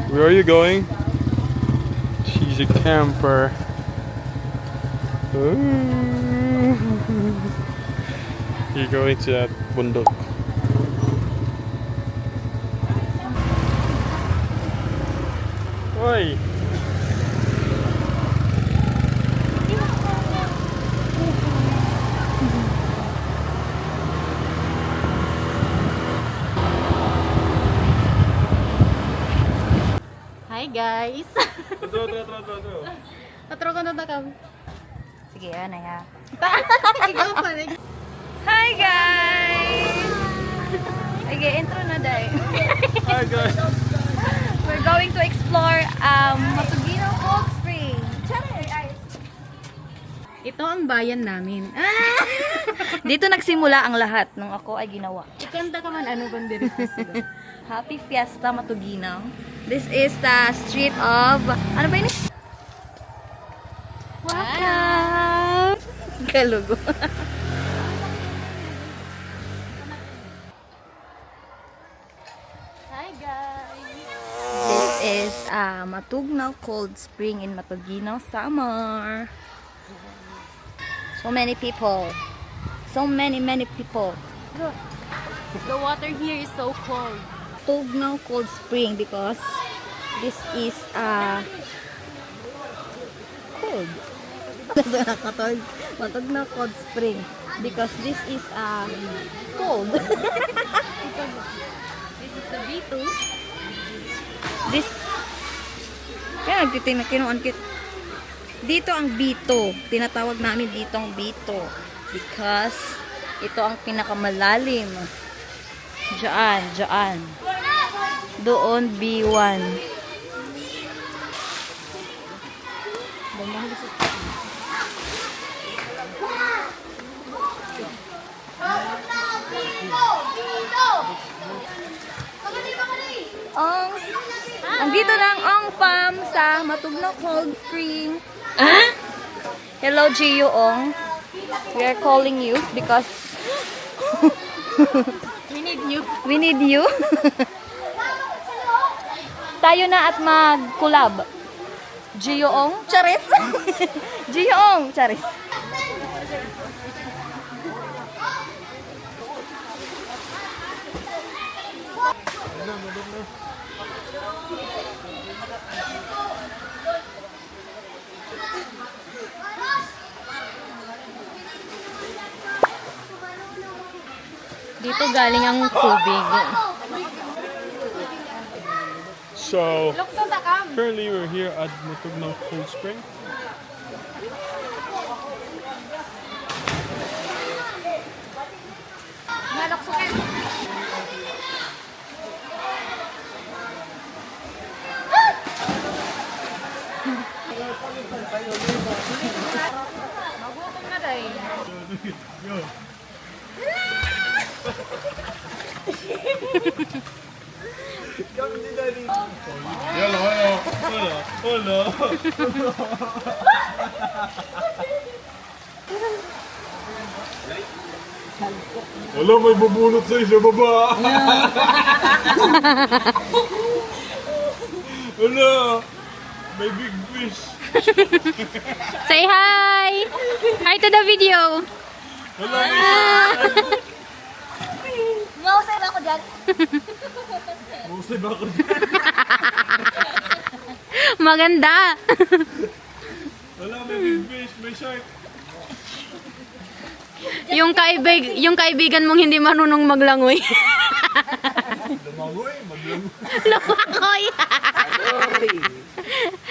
Where are you going? She's a camper. You're going to that bundok. Oi! Hi guys! Ito. Natro ko na takam. Sige, ano ya. Ikaw pa rin. Hi guys! Okay, intro na dahil. Hi guys! We're going to explore Matugino Cold Spring. Ito ang bayan namin. Dito nagsimula ang lahat nung ako ay ginawa. Ikanta ka man ano bang dirito sila. Happy Fiesta Matugino. This is the street of... Ano ba yun? Wow! Kalugo. Hi guys! This is Matugnaw Cold Spring in Matugino, Samar. So many people. So many people. The water here is so cold. Matugnaw Cold Spring because this is cold. Matugnaw Cold Spring because this is cold. This is the B2. This kaya nagtitinag kit. Dito ang B2. Tinatawag namin dito ang B2 because ito ang pinakamalalim. Diyan. Doon B1. Andito na ang Ong Farm sa Matugnaw Cold Spring. Hello, Gio Ong. We are calling you because We need you. we need you. Tayo na at mag-collab. Gio Ong, Charis. Gio Ong, Charis. Dito galing ang tubig. So, currently we're here at Matugnaw Cold Spring. Magutom na dahil. Hello. Wala, may bubunot sa baba. Wala, may big fish. Say hi! Hi to the video! Wala, may Mausay ba ako dyan? Musay ba ako dyan? Maganda! Wala, may big fish, may shark. yung kaibigan mong hindi marunong maglangoy. Lumangoy, maglangoy. Lumangoy!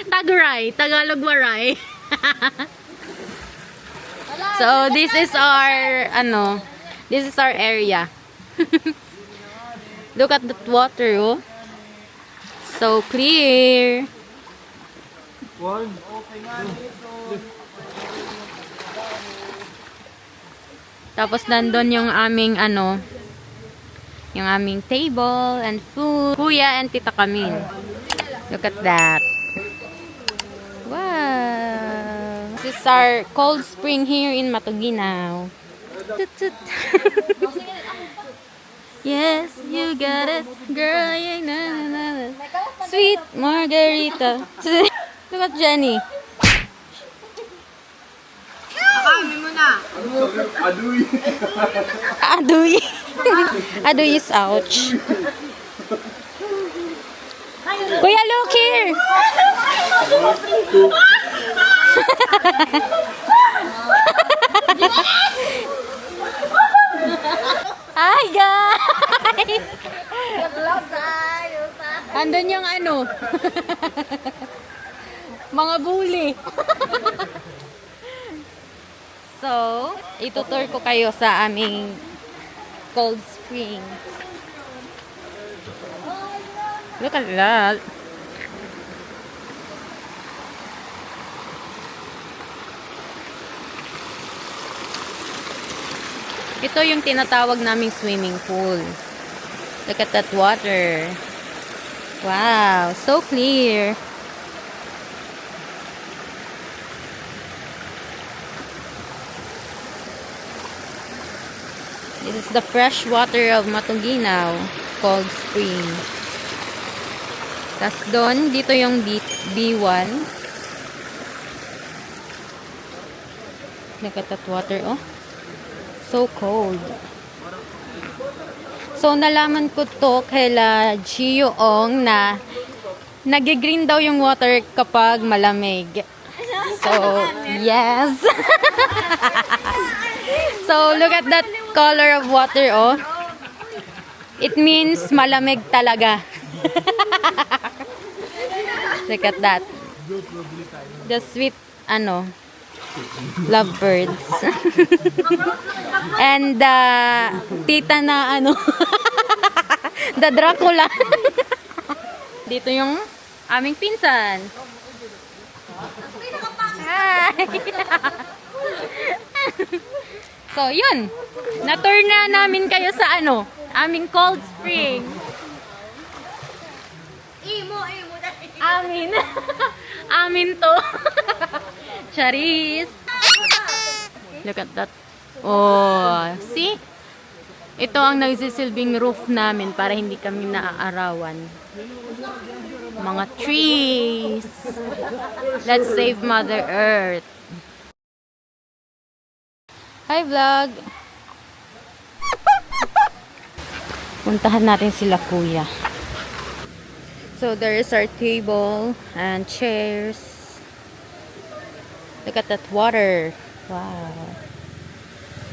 Tagray, Tagalog waray. So this is our area. Look at that water, oh. So clear. One. Tapos nandun yung aming yung aming table and food. Kuya and Tita Camille. Look at that. Wow. This is our cold spring here in Matuginaw. Tut, tut. Yes, you got it, girl. Yeah, na, na, na, na. Sweet margarita. Look at Jenny. Aduy. Aduy is ouch. Kuya, look here. Hi, guys. Andun yung ano. Mga bully. So, itutur ko kayo sa aming cold spring. Look at that. Ito yung tinatawag naming swimming pool. Look at that water. Wow, so clear. This is the fresh water of Matuginaw, cold spring. Tapos doon, dito yung B1. Look at that water, oh. So cold. So, nalaman ko to kaila Gio Ong na nag-green daw yung water kapag malamig. So, yes. So, look at that color of water, oh. It means malamig talaga. Look at that. The sweet, lovebirds. And the tita na the Dracula. Dito yung aming pinsan. Hi! So, yun. Na-tour na namin kayo sa aming cold spring. Amin. Amin to. Charis. Look at that. Oh, see? Ito ang nagsisilbing roof namin para hindi kami naaarawan. Mga trees. Let's save Mother Earth. Hi, vlog. Puntahan natin sila kuya. So, there is our table and chairs. Look at that water. Wow.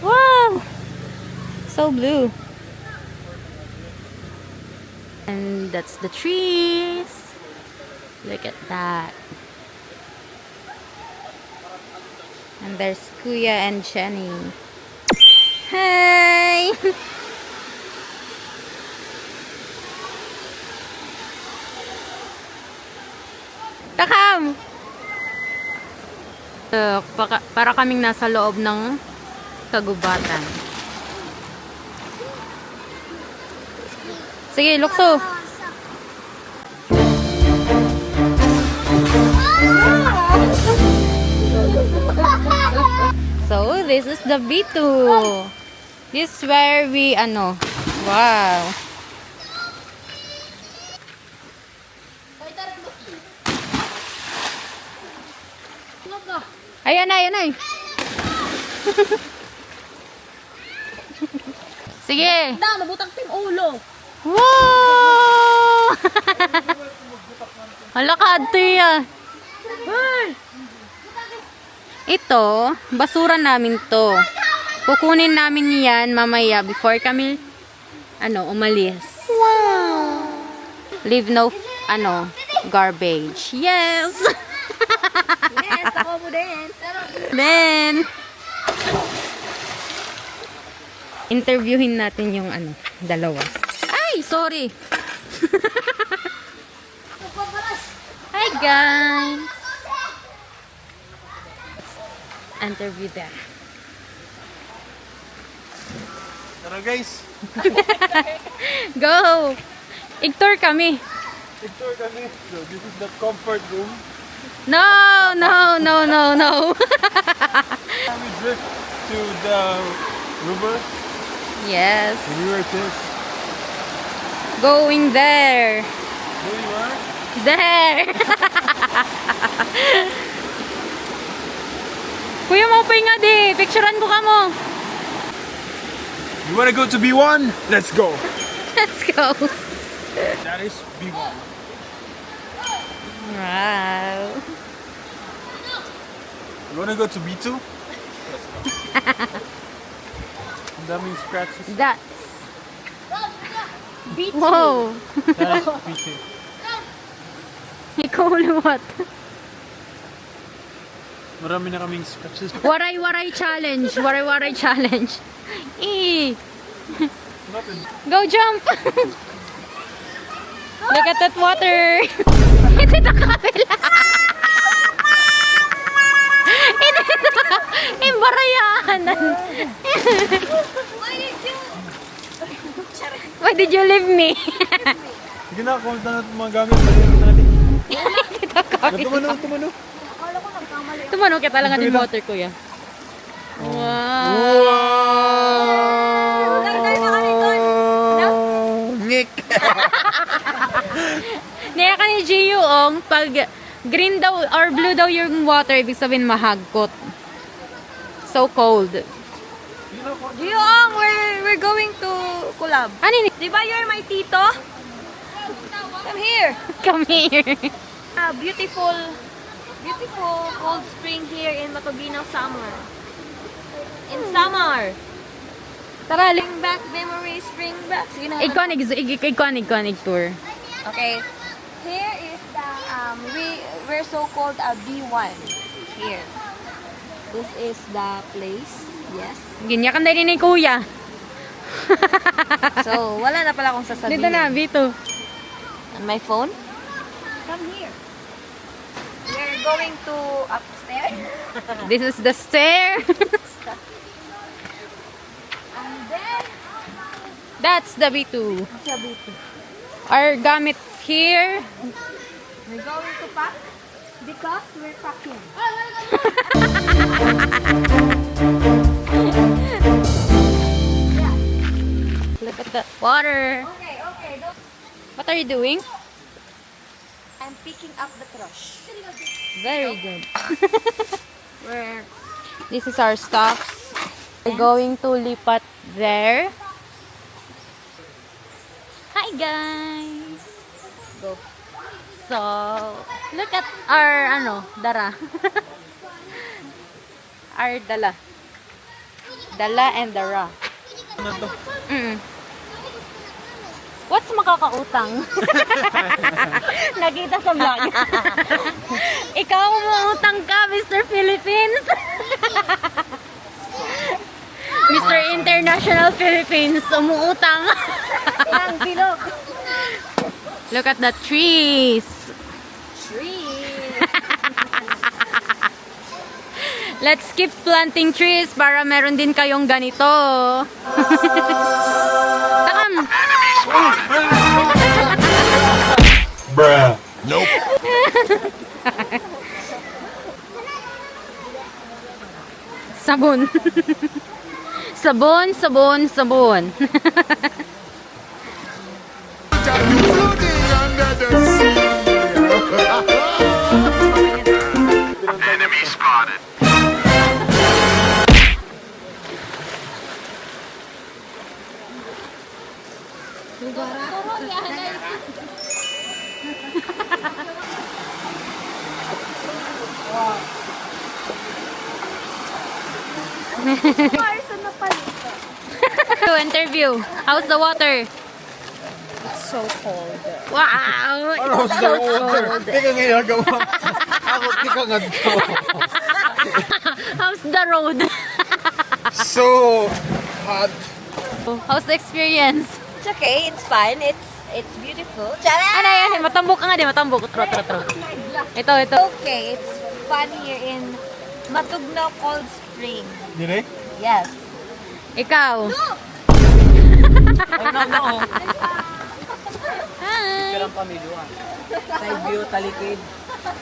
Wow! So blue. And that's the trees. Look at that. And there's Kuya and Jenny. Hi! Takam! Para kaming nasa loob ng kagubatan. Sige, lukso. So, this is the B2. This is where we, wow. Ayan na, ayan na. Sige. Nabutang ting ulo. Wow! Halakad to yan. Ito, basura namin to. Kukunin namin yan mamaya before kami, umalis. Wow! Leave no, garbage. Yes! Yes, ako mo din. Then, interviewin natin yung dalawa. Ay, sorry. Hi guys. Interview them. Tara guys. Go. Igtor kami. Picture kami. So, this is the comfort room. No. We drift to the river. Yes. The river Tis. Going there. Going where? There. Kuya, maupay nga di. Picturean ko ka mo. You wanna go to B1? Let's go. Let's go. That is B1. Wow. You wanna go to B2? Let's go. Ang daming scratches. That's... Whoa. That is B2. Ikaw what? Marami na kaming scratches. Waray-waray challenge. Waray-waray challenge. Eh. Nothing. Go jump! Look at that water! Ito na kapila! Ito na! Imbarayanan! Why did you leave me? Sige na, comment na natin mga gamit. Balikin natin. Ito kapila. Tumano. Tumano kita lang ating water, kuya. Wow! Nick! Naya ka ni Gio, pag green daw or blue daw yung water, ibig sabihin mahagkot. So cold. Jiyoong, we're going to Kulab. Ano yun? Diba you're my tito? Come here. Come here. Beautiful cold spring here in Matubinaw summer. In summer. Tara, Bring back memories, bring back. Sige na. iconic tour. Okay. Here is the we're so called a B1 here. This is the place. Yes. Ganyan ka na rin ni kuya. So, wala na pala akong sasabihin. Dito na, Vito. On my phone? Come here. We're going to upstairs. This is the stair. And then, That's the B2. sabi ko, Our gamit here. we're going to pack because we're packing. Look at that water. Okay. What are you doing? I'm picking up the trash. Very good. This is our stops. We're going to lipat there. Hi guys. Go. So, look at our dara. Our dala. Dala and dara. Ano to? What's makakautang? Nakita sa vlog. Ikaw umuutang ka, Mr. Philippines. Mr. International Philippines, umuutang. Ang bilog. Look at the trees. Let's keep planting trees para meron din kayong ganito. Takam! Bruh. Nope. Sabon. Sabon. Floating under the sea. Enemy spotted. Carson na palito. To interview. How's the water? It's so cold. Wow! Ano It's sa so water? cold. Di ka ngayon gawa. Ako, di ka nga to. How's the road? So hot. How's the experience? It's okay. It's fine. It's beautiful. Ano yan? Matambok ka nga di. Matambok. Tro. Ito. Okay, it's fun here in Matugnaw Cold Spring. Dire? Yes. Ikaw. No. Hi. Side view, talikid.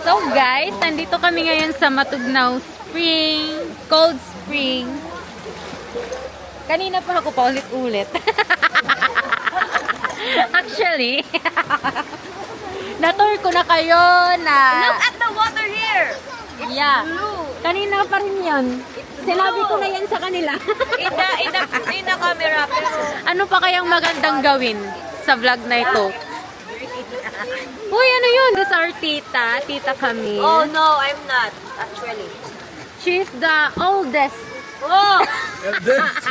So guys, nandito kami ngayon sa Matugnaw Spring, Cold Spring. Kanina pa ako paulit-ulit. Actually, na-tour ko na kayo na... Look at the water here. Yeah. Kanina pa rin yun. Sinabi ko na yan sa kanila. In the camera, pero... Ano pa kayang magandang gawin sa vlog na ito? Uy, ano yun? This is our tita. Tita Camille. Oh no, I'm not, actually. She's the oldest. Oh! Eldest.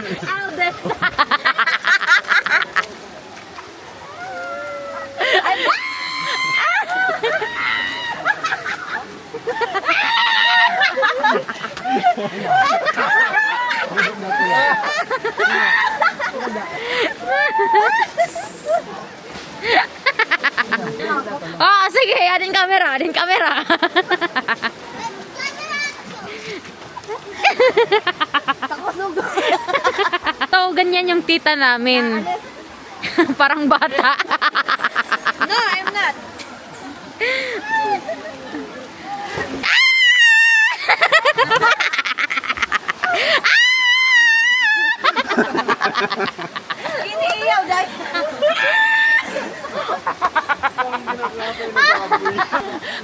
Oh, sige, adin camera, adin camera. So, ganyan yung tita namin. Parang bata. No, I'm not. Iniiyaw dahil.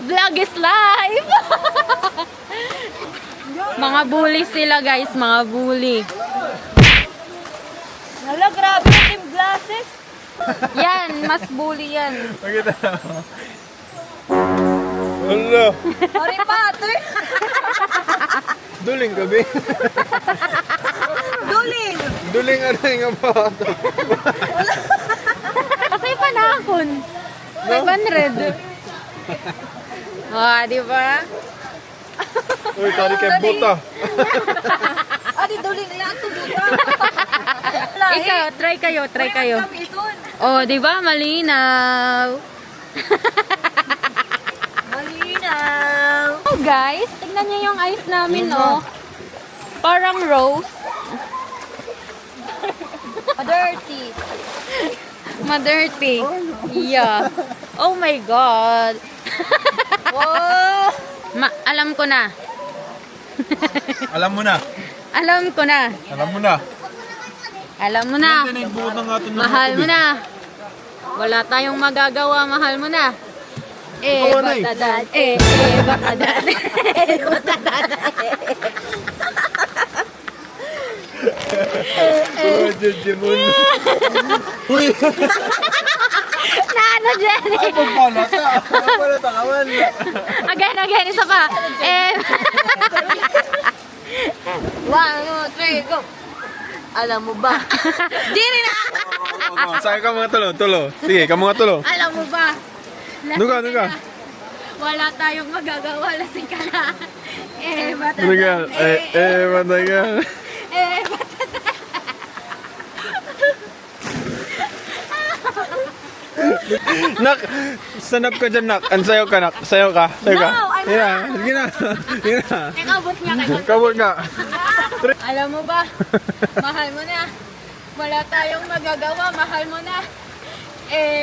Vlog is live. Mga bully sila, guys, mga bully. Hala, grabe yung glasses. Yan, mas bully yan. Hello. Sorry pa, atoy. Duling gabi. Duling. Duling ano yung about? Kasi panakon. 500. Oh, di ba? Uy, tari kay buta. Adi, duling lang ito, diba? Ikaw, try kayo, try kayo. Kami dun. Oh, di ba? Malinaw. Malinaw. Oh, guys, tignan niyo yung ice namin, oh. Parang rose. Dirty. Ma-dirty. Yeah. Oh my God. Oh. Alam ko na. Alam mo na. Alam ko na. Alam mo na. Alam mo na. Tinigbuot ng atin ng Mahal mo na. Wala tayong magagawa. Mahal mo na. Ikaw na eh. Batadan. Batadan. Batadan. Oh, Jejemon. Uy! Na ano, Jenny? Ay, pagpalata. Pagpalata kawan. Again, isa pa. 1, 2, 3, go. Alam mo ba? Diri na! Saan ka mga tulo? Sige, ka mga tulo. Alam mo ba? Lasing Nuga. ka na. Wala tayong magagawa. Lasing ka na. Batadan. Nuga. Matagal. Batadan. Nak, sanap ka dyan, Nak. Ansayaw ka, Nak. Sayaw ka. Sayaw ka. No, I'm Sige na. Sige na. Sige na. Ikabot niya kayo. Kabot nga. Alam mo ba? Mahal mo na. Wala tayong magagawa. Mahal mo na.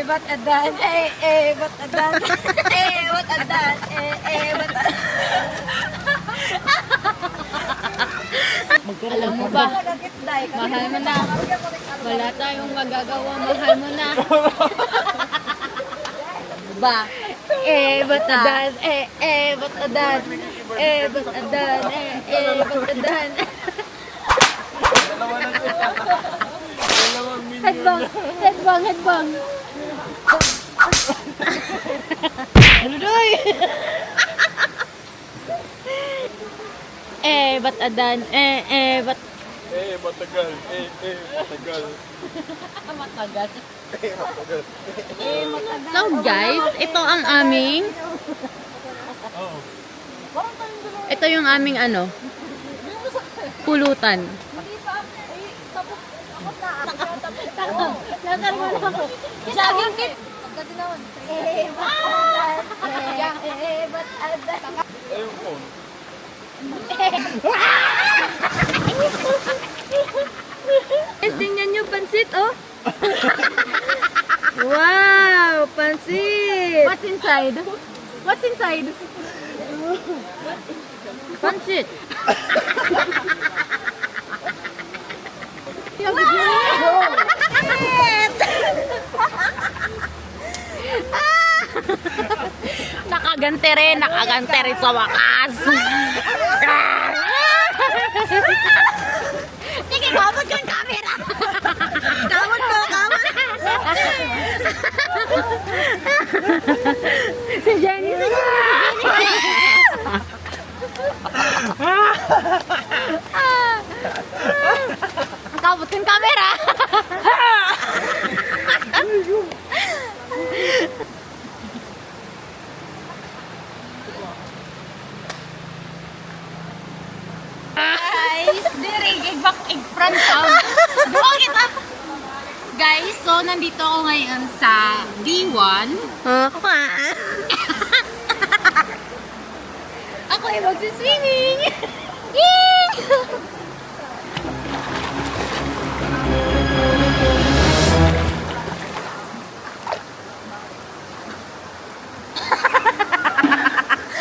Batadan. Batadan. Batadan. Batadan. Alam mo ba? Mahal mo na. Wala tayong magagawa. Mahal mo na. Ba? Batadan. Batadan. Batadan. Batadan. Headbang. Aludoy! Batadan. Matagal. Matagal. Matagal. So guys, ito ang aming ito yung aming pulutan. Saging kit. Ayun po. Tingnan nyo, pansit, oh. Wow, pansit. What's inside? What's inside? Pansit. nakagante rin sa wakas. Sige, kamot yung camera. Kamot ko, kamot. Si Jenny, si kamot yung camera. Guys, diri igbak front out. Duwa kita. Guys, so nandito ako ngayon sa D1. Ako ay magsiswimming. Yay!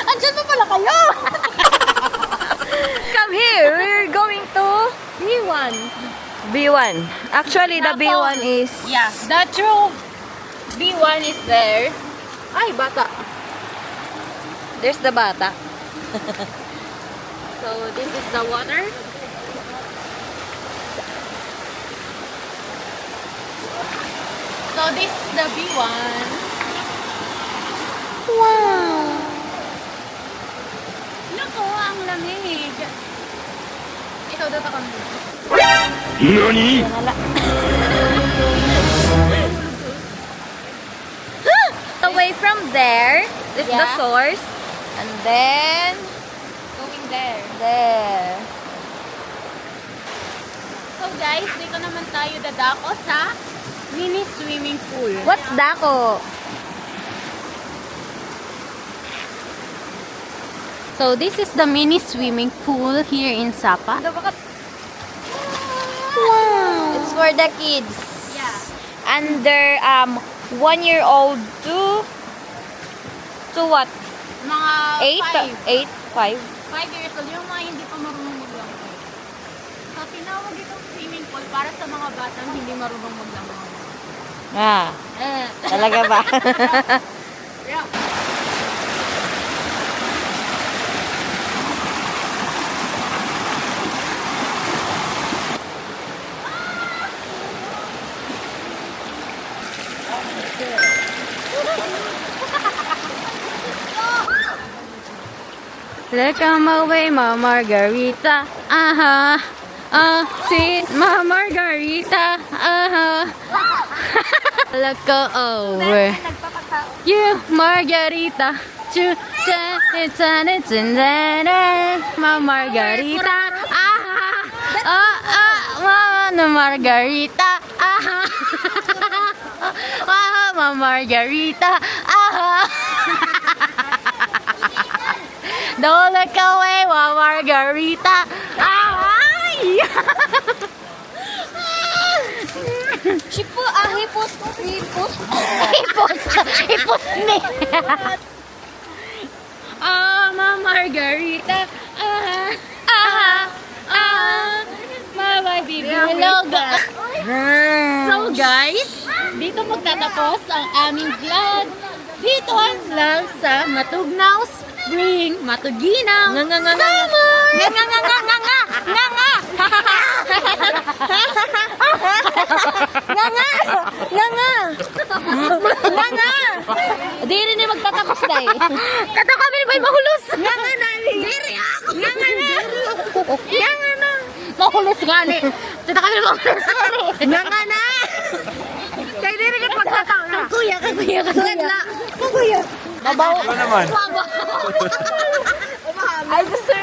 Andiyan pa pala kayo. Come here. We're going to D1. B1. Actually, the B1 is... Yeah, the true B1 is there. Ay, bata. There's the bata. So, this is the water. So, this is the B1. Wow! Naku, ang lamig. Ikaw daw ka kami. NANI?! Away from there is the Yeah. source. And then... Going there. There. So guys, dito naman tayo dadako sa mini swimming pool. What's dako? So this is the mini swimming pool here in Sapa. Wow. It's for the kids. Yeah. Under 1-year-old to what? Mga 5? 5 years old, yung mga hindi pa marunong maglangoy. So tinawag itong swimming pool para sa mga batang hindi marunong maglangoy. Ah, talaga ba? Yeah. Let come away, my margarita. Sweet my margarita. Let go over. You margarita. My margarita. Mama margarita. Mama margarita. Don't look away, my margarita. Ay! Hipos. Ipos ni. My margarita. My baby logo. So guys, dito magtatapos ang aming vlog. Dito lang sa Matugnaw Spring, Matuginaw, Summer! Di rin yung magtatapos na eh. Kato kami may mahulos! Diri ako. Mahulos nga ni! Tita kami mahulos nga ni! na. Kaya di rin yung magtatapos na. Kuya! Mabaw. Ano naman? I deserve